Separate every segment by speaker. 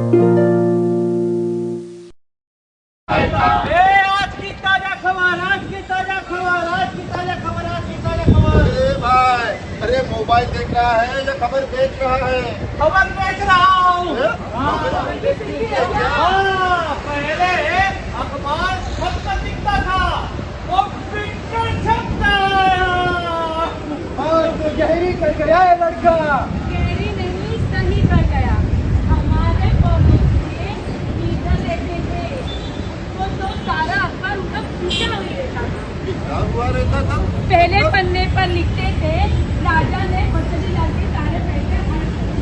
Speaker 1: अरे मोबाइल देख रहा है या खबर बेच रहा है?
Speaker 2: खबर बेच रहा हूँ। पहले अखबार छपता दिखता था, वो पिक्चर छपता और तो गहरी कर गया है लड़का।
Speaker 3: गहरी नहीं, सही कर गया। हमारे पड़ोस के लीडर लेते थे, तो सारा अखबार उनका पीछा हुई रहता था।
Speaker 1: क्या हुआ रहता था?
Speaker 3: पहले पन्ने पर लिखते थे राजा ने बसंती लाल के सारे पैसे हड़प लिए,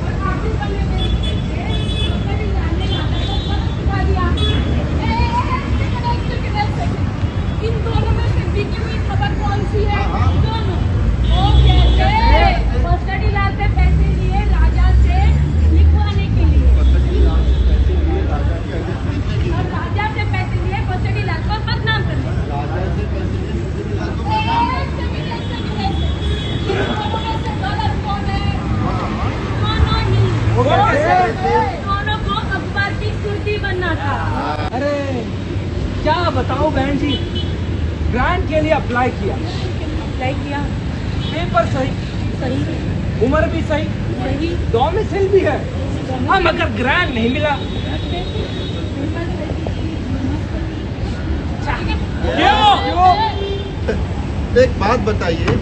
Speaker 3: और आखिरी पन्ने में लिखते थे बसंती लाल ने राजा को बचा दिया। इन दोनों में से बिकी हुई खबर कौन सी है? दोनों। वो कहते बसंती लाल से पैसे लिए राजा से लिखवाने के लिए, और राजा से पैसे लिए बसंती लाल को बदनाम करने। दोनों को अखबार की सुर्खी बनना था।
Speaker 2: अरे क्या बताओ बहन जी, ग्रांट के लिए अप्लाई किया, पेपर सही, उम्र भी सही, डोमिसाइल भी है, हाँ मगर ग्रांट नहीं मिला। क्यों?
Speaker 1: एक बात बताइए,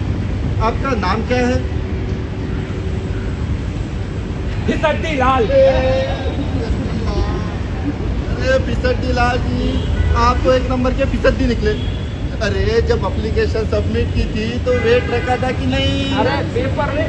Speaker 1: आपका नाम क्या है?
Speaker 2: फिसड्डी लाल।
Speaker 1: अरे फिसड्डी लाल जी, आप तो एक नंबर के फिसड्डी निकले। अरे जब एप्लीकेशन सबमिट की थी तो वेट रखा था कि नहीं?
Speaker 2: अरे पेपर में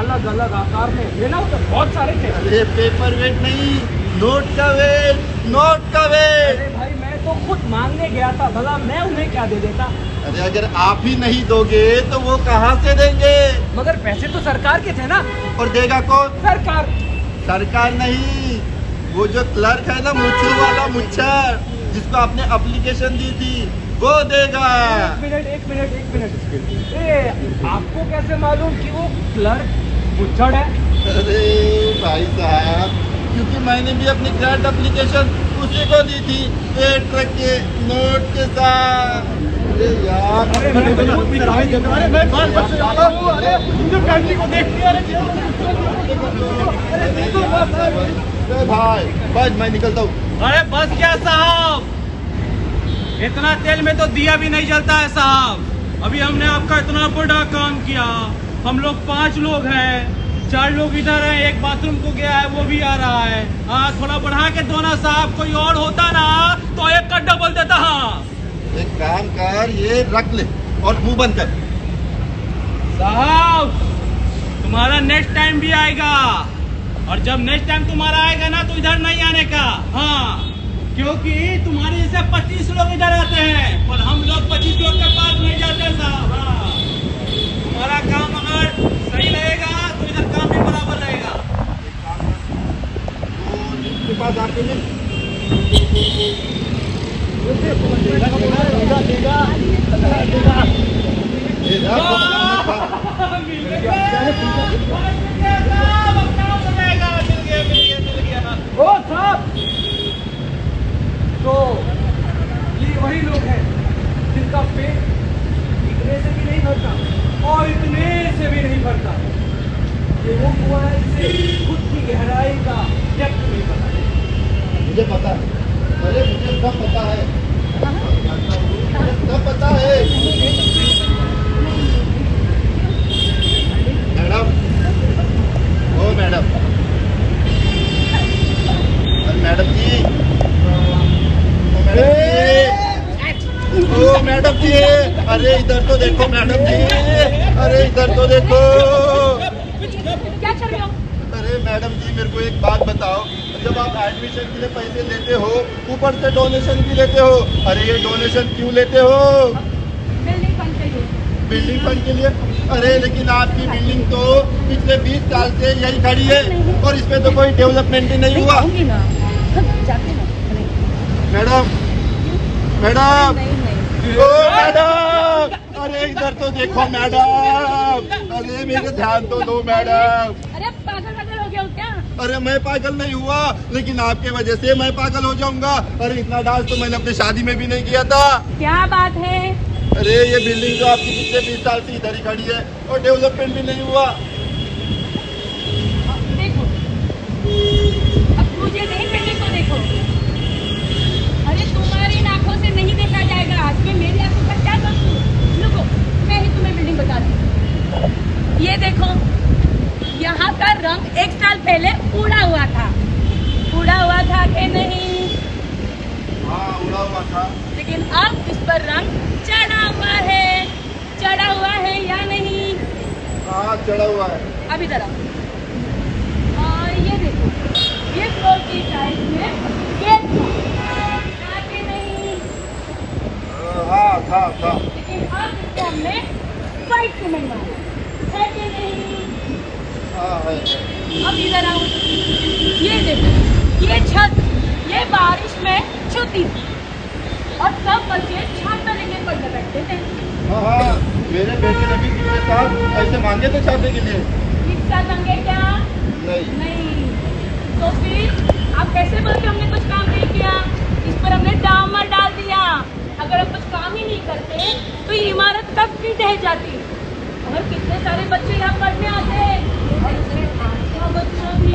Speaker 2: अलग अलग आकार में लेना तो बहुत सारे थे।
Speaker 1: अरे पेपर वेट नहीं, नोट का वेट, नोट का वेट।
Speaker 2: अरे भाई मैं तो खुद मांगने गया था, भला मैं उन्हें क्या दे देता।
Speaker 1: अरे अगर आप ही नहीं दोगे तो वो कहाँ से देंगे?
Speaker 2: मगर पैसे तो सरकार के थे ना।
Speaker 1: और देगा कौन?
Speaker 2: सरकार।
Speaker 1: सरकार नहीं, वो जो क्लर्क है ना, मुच्छर वाला मुच्छर, जिसको आपने एप्लीकेशन दी थी, वो देगा।
Speaker 2: एक मिनट। आपको कैसे मालूम कि वो क्लर्क मुच्छड़ है?
Speaker 1: अरे भाई साहब, क्योंकि मैंने भी अपनी ग्रांट एप्लीकेशन उसी को दी थी, वेट रख के, नोट के साथ। अरे यार,
Speaker 2: अरे मैं बाल बच जाता हूँ। अरे मुझे फैमिली को देखती है।
Speaker 1: अरे भाई बस मैं निकलता हूँ।
Speaker 4: अरे बस क्या साहब, इतना तेल में तो दिया भी नहीं जलता है साहब। अभी हमने आपका इतना बड़ा काम किया, हम लोग 5 लोग हैं, 4 लोग इधर हैं, एक बाथरूम को गया है, वो भी आ रहा है। हाँ थोड़ा बढ़ा के दो ना साहब, कोई और होता ना तो एक का डबल देता। हाँ
Speaker 1: एक काम कर, ये रख ले और मुंह बंद कर।
Speaker 4: साहब तुम्हारा नेक्स्ट टाइम भी आएगा, और जब नेक्स्ट टाइम तुम्हारा आएगा ना तो इधर नहीं आने का। हाँ क्योंकि तुम्हारे जैसे 25 लोग इधर आते हैं, पर हम लोग 25 लोग के पास नहीं जाते साहब। हाँ तुम्हारा काम अगर सही रहेगा तो इधर काम भी बराबर रहेगा।
Speaker 1: इसके पास आके ले।
Speaker 2: ओ साहब, तो ये वही लोग हैं जिनका पेट इतने से भी नहीं भरता और इतने से भी नहीं भरता। ये वो हुआ है जिसे खुद की गहराई का डेप्थ नहीं पता।
Speaker 1: मुझे पता है, अरे मुझे सब पता है, सब पता है। मैडम, ओ मैडम, मैडम जी, ओ मैडम जी, अरे इधर तो देखो मैडम जी, अरे इधर तो देखो।
Speaker 3: क्या कर रहे हो?
Speaker 1: अरे मैडम जी, मेरे को एक बात बताओ, जब आप एडमिशन के लिए पैसे लेते हो, ऊपर से डोनेशन भी लेते हो, अरे ये डोनेशन क्यों लेते हो?
Speaker 3: बिल्डिंग फंड के लिए।
Speaker 1: बिल्डिंग फंड के लिए? अरे लेकिन आपकी बिल्डिंग तो पिछले 20 साल से यही खड़ी है और इसमें तो कोई डेवलपमेंट ही नहीं हुआ। मैडम, मैडम, ओ मैडम, अरे इधर तो देखो मैडम, अरे मेरे ध्यान तो दो मैडम।
Speaker 3: अरे पागल हो गया हो क्या?
Speaker 1: अरे मैं पागल नहीं हुआ, लेकिन आपके वजह से मैं पागल हो जाऊंगा। अरे इतना डांस तो मैंने अपनी शादी में भी नहीं किया था।
Speaker 3: क्या बात है?
Speaker 1: अरे ये बिल्डिंग तो आपकी पिछले 20 साल से इधर ही खड़ी है और डेवलपमेंट भी नहीं हुआ।
Speaker 3: देखो, अब मुझे नहीं, बिल्डिंग को देखो। अरे तुम्हारी आंखों से नहीं देखा जाएगा, आज में मेरी आंखों का क्या कसूर? रुको, मैं ही तुम्हें बिल्डिंग बताती हूँ। ये देखो, यहाँ का रंग 1 साल पहले उड़ा हुआ था। उड़ा हुआ था कि नहीं?
Speaker 1: हाँ, उड़ा हुआ था।
Speaker 3: लेकिन अब इस पर रंग चढ़ा हुआ है। चढ़ा हुआ है या नहीं?
Speaker 1: हाँ, चढ़ा हुआ है।
Speaker 3: अब इधर आओ। और ये देखो, ये फ्लोर की साइड में गेट था कि नहीं?
Speaker 1: हाँ, था।
Speaker 3: लेकिन अब इसको हमने व्हाइट सीमेंट मारा है कि नहीं?
Speaker 1: हाँ, है।
Speaker 3: अब इधर आओ। ये देखो, ये छत, ये बारिश में छूती थी और सब बच्चे छाता लेके पढ़ने बैठते थे।
Speaker 1: हाँ, मेरे बेटे ने भी पिछले साल ऐसे मांगे थे छाते के लिए।
Speaker 3: इस साल मांगे क्या? नहीं। तो फिर आप कैसे बोलते हमने कुछ काम नहीं किया? इस पर हमने डामर डाल दिया। अगर हम कुछ काम ही नहीं करते तो ये इमारत कब की ढह जाती। और कितने सारे बच्चे यहाँ पढ़ने आते हैं और इसमें आपका बच्चा भी।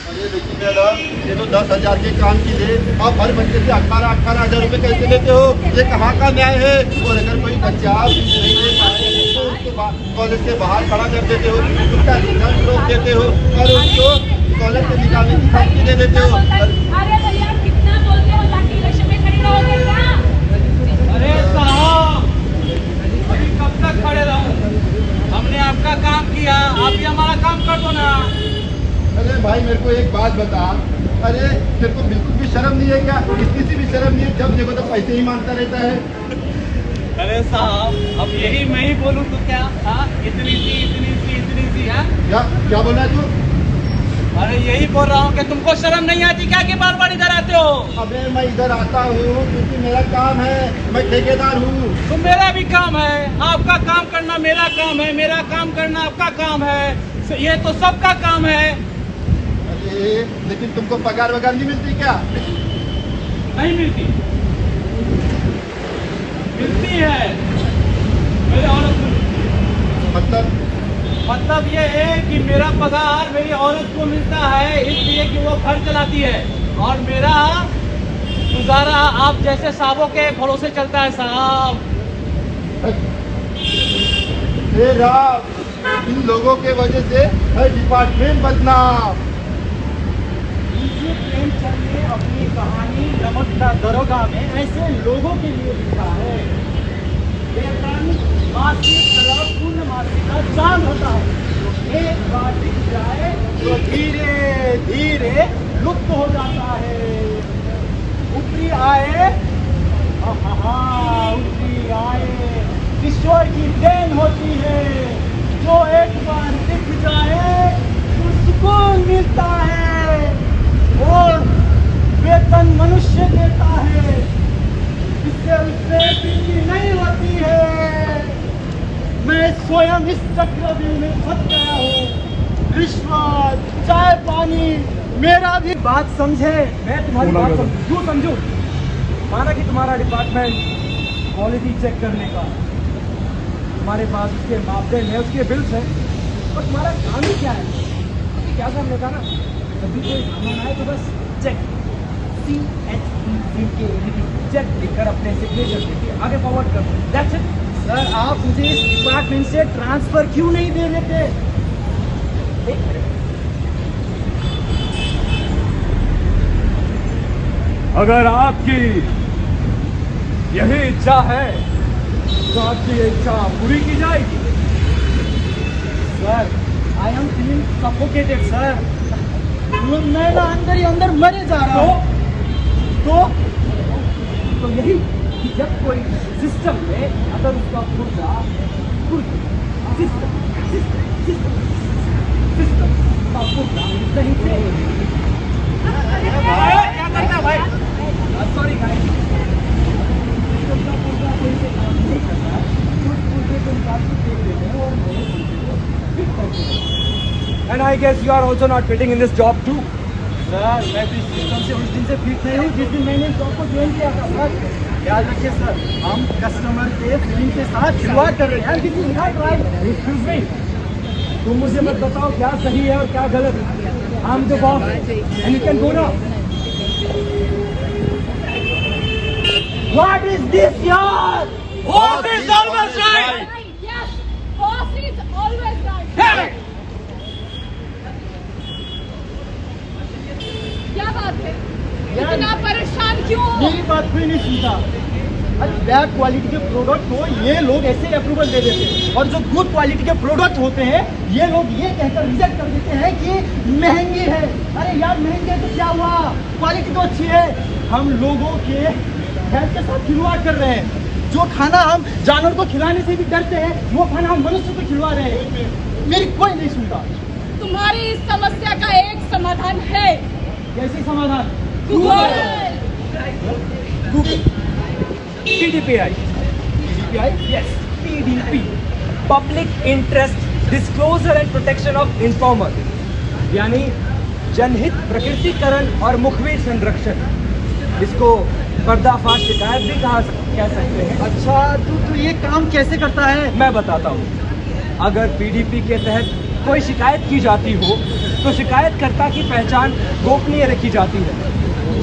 Speaker 1: अरे देखिए मैडम, ये तो 10,000 के काम की है, आप हर बच्चे से 18,000 रुपए कैसे लेते हो? ये कहाँ का न्याय है? और अगर कोई बच्चा नहीं ले पाए तो उसको कॉलेज के बाहर खड़ा कर देते हो, उसका रिजल्ट रोक देते हो और उसको कॉलेज से निकालने की धमकी दे देते हो।
Speaker 3: अरे भैया, कितना बोलते हो? ताकि इलेक्शन में खड़ी रहोगे क्या?
Speaker 4: अरे साहब, अभी कब तक खड़े रहूं? हमने आपका काम किया, आप भी हमारा काम कर दो ना।
Speaker 1: अरे भाई, मेरे को एक बात बता, अरे तेरे को बिल्कुल भी शर्म नहीं है क्या? किसी से भी शर्म नहीं है? जब देखो तो पैसे ही मांगता रहता है।
Speaker 4: अरे साहब, अब यही मैं ही बोलूं तो क्या? हाँ, इतनी सी है।
Speaker 1: क्या बोल रहा है तू?
Speaker 4: अरे यही बोल रहा हूँ कि तुमको शर्म नहीं आती क्या कि बार बार इधर आते हो?
Speaker 1: अबे मैं इधर आता हूँ क्योंकि मेरा काम है, मैं ठेकेदार हूँ।
Speaker 4: तो मेरा भी काम है, आपका काम करना मेरा काम है, मेरा काम करना आपका काम है, ये तो सबका काम है।
Speaker 1: अरे लेकिन तुमको पगार वगार नहीं मिलती क्या?
Speaker 4: नहीं मिलती। मिलती है मेरे औरत को। मतलब ये है कि मेरा पगार मेरी औरत को मिलता है इसलिए कि वो घर चलाती है और मेरा गुजारा आप जैसे साहबों के भरोसे चलता है साहब।
Speaker 1: इन लोगों के वजह से हर डिपार्टमेंट बदनाम।
Speaker 2: प्रेमचंद ने अपनी कहानी नमक का दरोगा में ऐसे लोगों के लिए लिखा है। वेतन मासिक तलब पूर्णमासी का चांद होता है, एक बार दिख जाए तो धीरे धीरे लुप्त हो जाता है। ऊपरी आए, ऊपरी आए ईश्वर की देन होती है, जो एक बार दिख जाए तो सुकून मिलता है और वेतन मनुष्य देता है, इससे उससे प्रीति नहीं होती है। मैं स्वयं इस चक्रव्यूह में फंस गया हूँ। रिश्वत, चाय पानी, मेरा भी बात समझे। मैं तुम्हारी बात समझू। माना कि तुम्हारा डिपार्टमेंट क्वालिटी चेक करने का, तुम्हारे पास उसके मापदंड है, उसके बिल्स है, और तुम्हारा काम ही क्या है? क्या काम होता ना, जब भी कोई सामान आए तो बस चेक, CHECK चेक लिखकर अपने सिग्नेचर देके आगे फॉरवर्ड कर दो। That's it. सर, आप मुझे इस डिपार्टमेंट से ट्रांसफर क्यों नहीं दे देते? अगर आपकी यही इच्छा है तो आपकी ये इच्छा पूरी की जाएगी। Sir, I am feeling suffocated sir. मैं ना अंदर ही अंदर मरे जा रहा हूँ। तो यही कि जब कोई सिस्टम में अगर उसका पुर्जा सिस्टम का पुर्जा सही से क्या करता है भाई? सॉरी भाई, सिस्टम का पुर्जा सही से काम नहीं करता, कुछ पुर्जे को निकाल के फेंक देते हैं और नए पुर्जे को फिट करते हैं। And I guess you are also not fitting in this job too. Sir मैं तो इस सिस्टम से उस दिन से फिट नहीं हूँ जिस दिन मैंने इस जॉब को ज्वाइन किया था सर। याद रखिए सर, हम कस्टमर के फीलिंग के साथ शुरुआत कर रहे हैं। This is not right. Excuse me, तुम मुझे मत बताओ क्या सही है और क्या गलत। I am the boss and you can go now. What is this यार?
Speaker 4: Boss is always right.
Speaker 3: Yes, boss is always right. क्या बात है? इतना परेशान क्यों हो?
Speaker 2: मेरी बात कोई नहीं सुनता। अरे बैड क्वालिटी के प्रोडक्ट को ये लोग ऐसे अप्रूवल दे देते हैं, और जो गुड क्वालिटी के प्रोडक्ट होते हैं ये लोग ये कहकर रिजेक्ट कर देते हैं कि महंगी है। अरे यार महंगी है तो क्या हुआ, क्वालिटी तो अच्छी है। हम लोगों के हेल्थ के साथ खिलवाड़ कर रहे हैं। जो खाना हम जानवर को खिलाने से भी डरते हैं वो खाना हम मनुष्य को खिलवा रहे हैं। मेरी कोई नहीं सुनता।
Speaker 3: तुम्हारी इस समस्या का एक समाधान है।
Speaker 2: कैसी समाधान?
Speaker 3: Google.
Speaker 2: Google PDPI, yes, PDP, Public Interest Disclosure and Protection of Informer, यानी जनहित प्रकृतिकरण और मुखबिर संरक्षण। इसको पर्दाफाश शिकायत भी कह सकते हैं। अच्छा तो ये काम कैसे करता है मैं बताता हूँ। अगर PDP के तहत कोई शिकायत की जाती हो तो शिकायतकर्ता की पहचान गोपनीय रखी जाती है।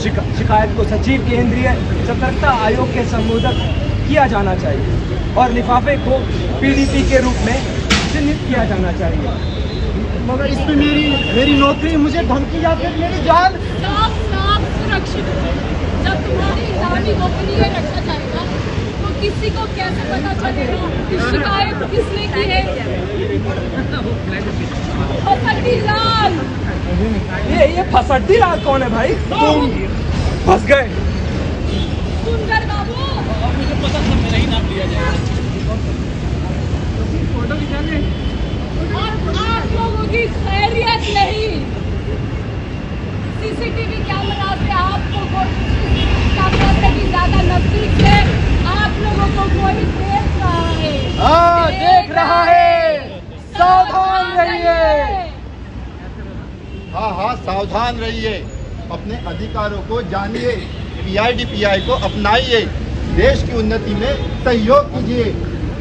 Speaker 2: शिकायत को सचिव केंद्रीय सतर्कता आयोग के संबोधित किया जाना चाहिए और लिफाफे को PDP के रूप में चिन्हित किया जाना चाहिए। मगर इसमें मेरी नौकरी, मुझे धमकी या फिर मेरी जान।
Speaker 3: साफ सुरक्षित है। जब तुम्हारी नामी गोपनीय रखा जाएगा तो किसी को कैसे पता चलेगा कि शिकायत किसने की है? फसड्डी लाल।
Speaker 2: ये फसड्डी लाल कौन है भाई? तुम फंस गए।
Speaker 3: सुंदर बाबू,
Speaker 4: मुझे पता था मेरा ही नाम लिया जाएगा।
Speaker 3: और आप लोगों की खैरियत नहीं। CCTV कैमरा से आपको कैमरा से भी ज्यादा नजदीक से आप लोगों को कोई देख रहा है।
Speaker 2: हाँ देख रहा है, सावधान रहिए।
Speaker 1: हाँ सावधान रहिए। अपने अधिकारों को जानिए, PIDPI को अपनाइए, देश की उन्नति में सहयोग कीजिए।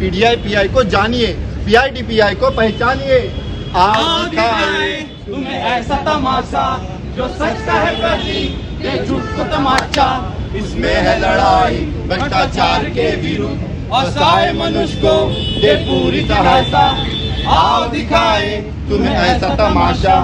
Speaker 1: PDI-PI को जानिए, PIDPI को पहचानिए।
Speaker 4: आओ दिखाए तुम्हें ऐसा तमाशा जो सच का है प्रतीक, दे झूठ को तमाचा।
Speaker 1: इसमें है लड़ाई भ्रष्टाचार के विरुद्ध,
Speaker 4: असहाय मनुष्य को दे पूरी सहायता।
Speaker 1: आओ दिखाए तुम्हें ऐसा तमाशा